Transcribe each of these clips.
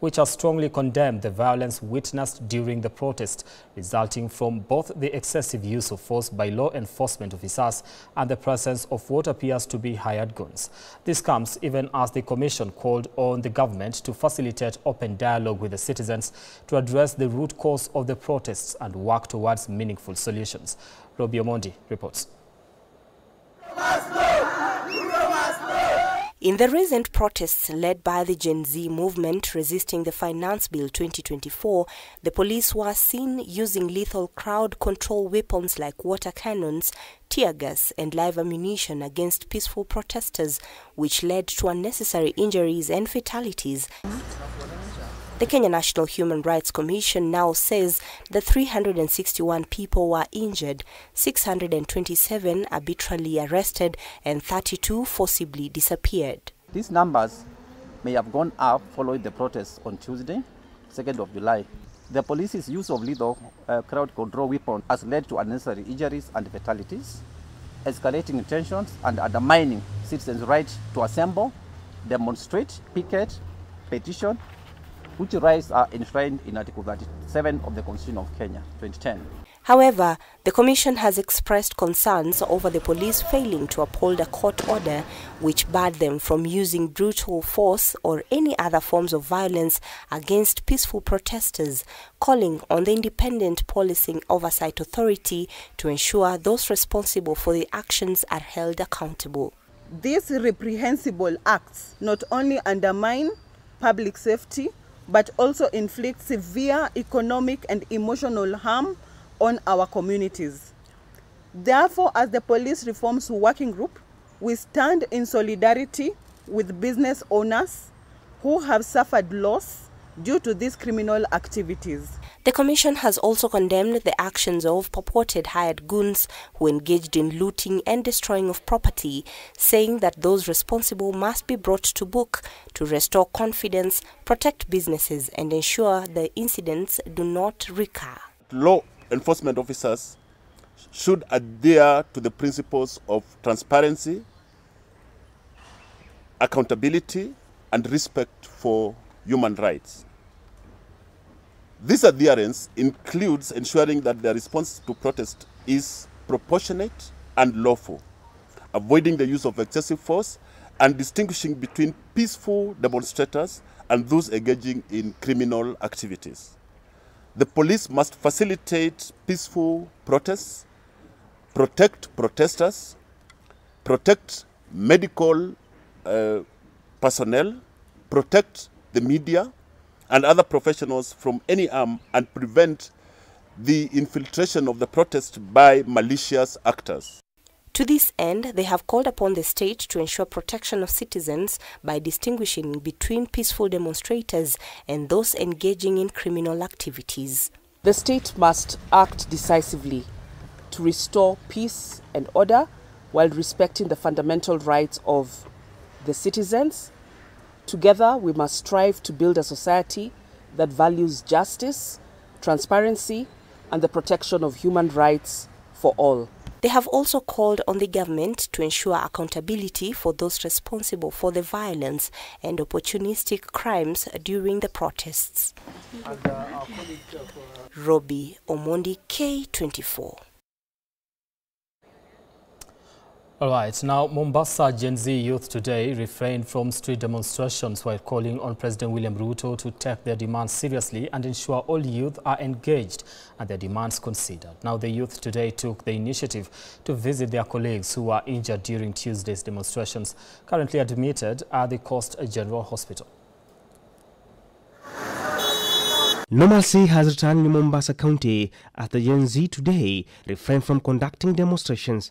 which has strongly condemned the violence witnessed during the protest, resulting from both the excessive use of force by law enforcement officers and the presence of what appears to be hired guns. This comes even as the Commission called on the government to facilitate open dialogue with the citizens to address the root cause of the protests and work towards meaningful solutions. Robbie Omondi reports. In the recent protests led by the Gen Z movement resisting the Finance Bill 2024, the police were seen using lethal crowd control weapons like water cannons, tear gas and live ammunition against peaceful protesters, which led to unnecessary injuries and fatalities. The Kenya National Human Rights Commission now says that 361 people were injured, 627 arbitrarily arrested, and 32 forcibly disappeared. These numbers may have gone up following the protests on Tuesday, 2nd of July. The police's use of lethal crowd control weapons has led to unnecessary injuries and fatalities, escalating tensions and undermining citizens' right to assemble, demonstrate, picket, petition, which rights are enshrined in Article 37 of the Constitution of Kenya, 2010. However, the Commission has expressed concerns over the police failing to uphold a court order which barred them from using brutal force or any other forms of violence against peaceful protesters, calling on the Independent Policing Oversight Authority to ensure those responsible for the actions are held accountable. These reprehensible acts not only undermine public safety, but also inflict severe economic and emotional harm on our communities. Therefore, as the Police Reforms Working Group, we stand in solidarity with business owners who have suffered loss due to these criminal activities. The Commission has also condemned the actions of purported hired goons who engaged in looting and destroying of property, saying that those responsible must be brought to book to restore confidence, protect businesses, and ensure the incidents do not recur. Law enforcement officers should adhere to the principles of transparency, accountability, and respect for human rights. This adherence includes ensuring that the response to protest is proportionate and lawful, avoiding the use of excessive force, and distinguishing between peaceful demonstrators and those engaging in criminal activities. The police must facilitate peaceful protests, protect protesters, protect medical personnel, protect the media and other professionals from any harm, and prevent the infiltration of the protest by malicious actors. To this end, they have called upon the state to ensure protection of citizens by distinguishing between peaceful demonstrators and those engaging in criminal activities. The state must act decisively to restore peace and order while respecting the fundamental rights of the citizens. Together, we must strive to build a society that values justice, transparency, and the protection of human rights for all. They have also called on the government to ensure accountability for those responsible for the violence and opportunistic crimes during the protests. Robbie Omondi, K24. All right, now Mombasa Gen Z youth today refrained from street demonstrations while calling on President William Ruto to take their demands seriously and ensure all youth are engaged and their demands considered. Now the youth today took the initiative to visit their colleagues who were injured during Tuesday's demonstrations, currently admitted at the Coast General Hospital. Normalcy has returned in Mombasa County as the Gen Z today refrained from conducting demonstrations.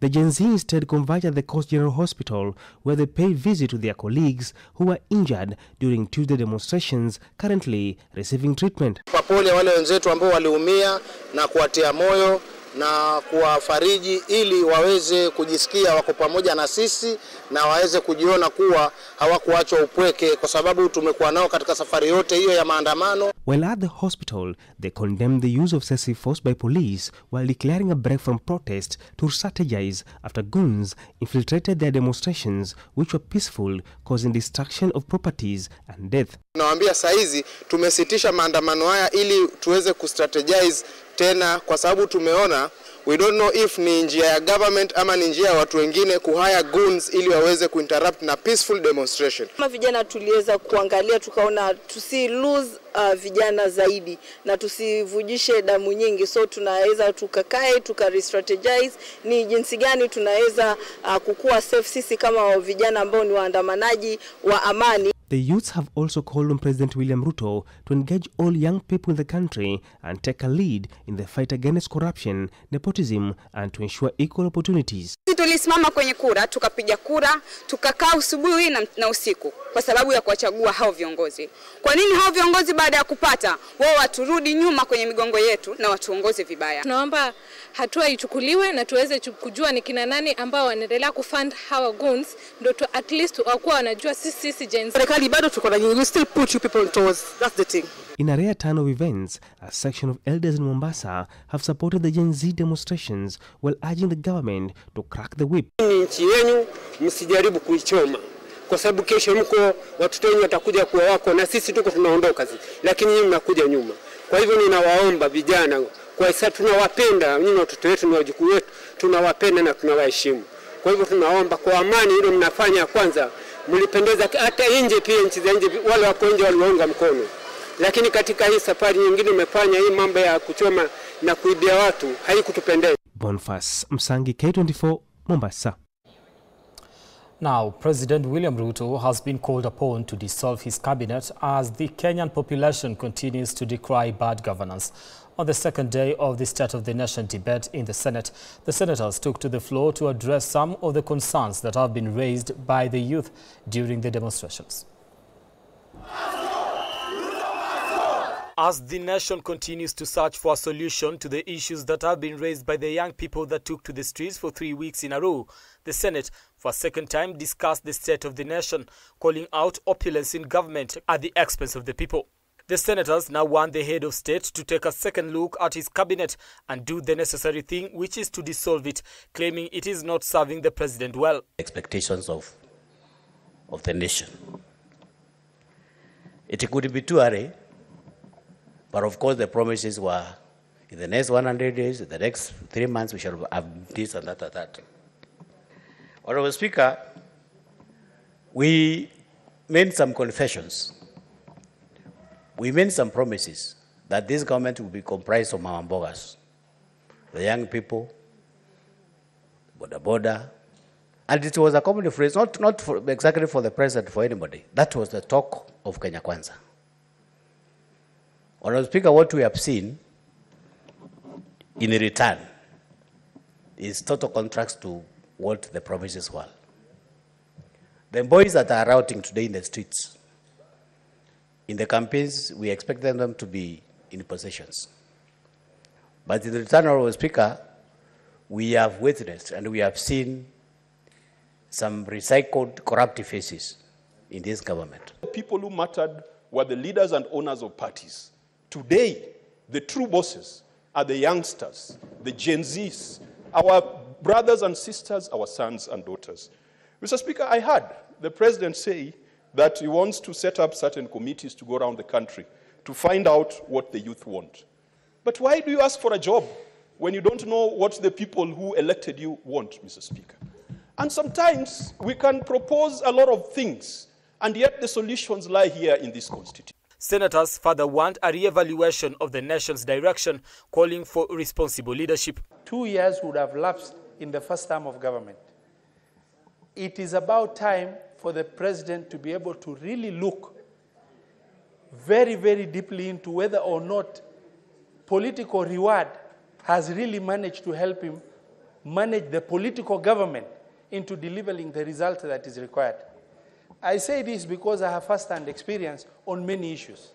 The Gen Z instead converged at the Coast General Hospital, where they paid visit to their colleagues who were injured during Tuesday demonstrations, currently receiving treatment. Papole wale wenzetu ambao waliumia na kuwatia moyo na kuwafariji ili waweze kujisikia wako pamoja na sisi na waweze kujiona kuwa hawakuachwa upweke, kwa sababu tumekuwa nao katika safari yote hiyo ya maandamano. While at the hospital, they condemned the use of excessive force by police while declaring a break from protest to strategize after goons infiltrated their demonstrations, which were peaceful, causing destruction of properties and death. Nawaambia saizi tumesitisha maandamano haya ili tuweze kustrategize tena, kwa sababu tumeona we don't know if ni njia ya government ama ni njia ya watu wengine kuhaya goons ili waweze kuinterrupt na peaceful demonstration. Kama vijana tuliweza kuangalia tukaona tusi lose vijana zaidi na tusivujishe damu nyingi, so tunaweza tukakae tuka-restrategize ni jinsi gani tunaweza kukua safe sisi kama vijana ambao ni waandamanaji wa amani. The youths have also called on President William Ruto to engage all young people in the country and take a lead in the fight against corruption, nepotism, and to ensure equal opportunities. Tulisimama kwenye kura, tukapiga kura, tukakaa usubuhi na usiku kwa sababu ya kuwachagua hao viongozi. Kwa nini hao viongozi baada ya kupata wao waturudi nyuma kwenye migongo yetu na watuongoze vibaya? Tunaomba hatua ichukuliwe na tuweze kujua ni kina nani ambao wanaendelea kufund hawa goons, ndio at least wakuwa wanajua sisi Genz. Serikali bado tuko na nyinyi, still put you people towards, that's the thing. In a rare turn of events, a section of elders in Mombasa have supported the Gen Z demonstrations while urging the government to crack the whip. Nchi yenu msijaribu kuichoma, kwa sababu kesho mko watoto wenu watakuja kuwa wako na sisi tuko tunaondoka, lakini nyinyi mnakuja nyuma. Kwa hivyo ninawaomba vijana, kwa sababu tunawapenda, nyinyi watoto wetu ni wajukuu wetu, tunawapenda na tunawaheshimu. Kwa hivyo tunaomba kwa amani ile mnafanya kwanza, mlipendeza hata nje pia, nchi za nje wale wako nje waliunga mkono. Lakini katika hii safari nyingine umefanya hii mambo ya kuchoma na kuibia watu haikutupendeza. Bonfas Msangi, K24, Mombasa. Now, President William Ruto has been called upon to dissolve his cabinet as the Kenyan population continues to decry bad governance. On the second day of the State of the Nation debate in the Senate, the senators took to the floor to address some of the concerns that have been raised by the youth during the demonstrations. As the nation continues to search for a solution to the issues that have been raised by the young people that took to the streets for 3 weeks in a row, the Senate, for a second time, discussed the state of the nation, calling out opulence in government at the expense of the people. The senators now want the head of state to take a second look at his cabinet and do the necessary thing, which is to dissolve it, claiming it is not serving the president well. Expectations of the nation. It could be too early. But of course, the promises were in the next 100 days, in the next 3 months, we shall have this and that and that. Honorable Speaker, we made some confessions. We made some promises that this government will be comprised of Mamambogas, the young people, border. And it was a common phrase, not exactly for the president, for anybody. That was the talk of Kenya Kwanza. Honorable Speaker, what we have seen in return is total contrast to what the promises were. The boys that are routing today in the streets, in the campaigns, we expected them to be in positions. But in return, Honorable Speaker, we have witnessed and we have seen some recycled corrupt faces in this government. The people who mattered were the leaders and owners of parties. Today, the true bosses are the youngsters, the Gen Zs, our brothers and sisters, our sons and daughters. Mr. Speaker, I heard the president say that he wants to set up certain committees to go around the country to find out what the youth want. But why do you ask for a job when you don't know what the people who elected you want, Mr. Speaker? And sometimes we can propose a lot of things, and yet the solutions lie here in this constitution. Senators further want a re-evaluation of the nation's direction, calling for responsible leadership. 2 years would have lapsed in the first term of government. It is about time for the president to be able to really look very, very deeply into whether or not political reward has really managed to help him manage the political government into delivering the result that is required. I say this because I have first-hand experience on many issues.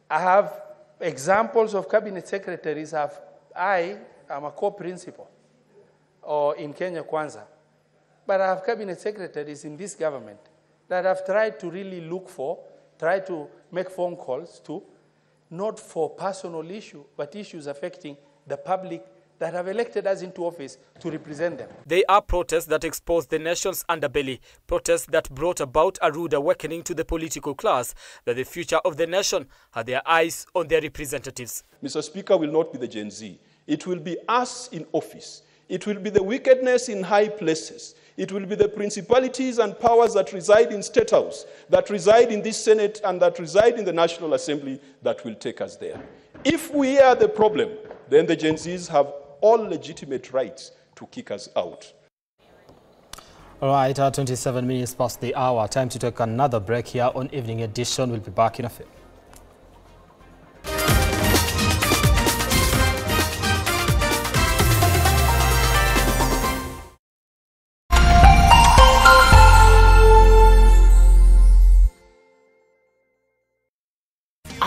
I have examples of cabinet secretaries I I am a co-principal or in Kenya Kwanza, but I have cabinet secretaries in this government that have tried to really look for, try to make phone calls to, not for personal issue, but issues affecting the public that have elected us into office to represent them. They are protests that expose the nation's underbelly, protests that brought about a rude awakening to the political class that the future of the nation had their eyes on their representatives. Mr. Speaker, will not be the Gen Z. It will be us in office. It will be the wickedness in high places. It will be the principalities and powers that reside in State House, that reside in this Senate, and that reside in the National Assembly that will take us there. If we are the problem, then the Gen Zs have all legitimate rights to kick us out. All right, 27 minutes past the hour. Time to take another break here on Evening Edition. We'll be back in a few.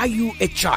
Are you a child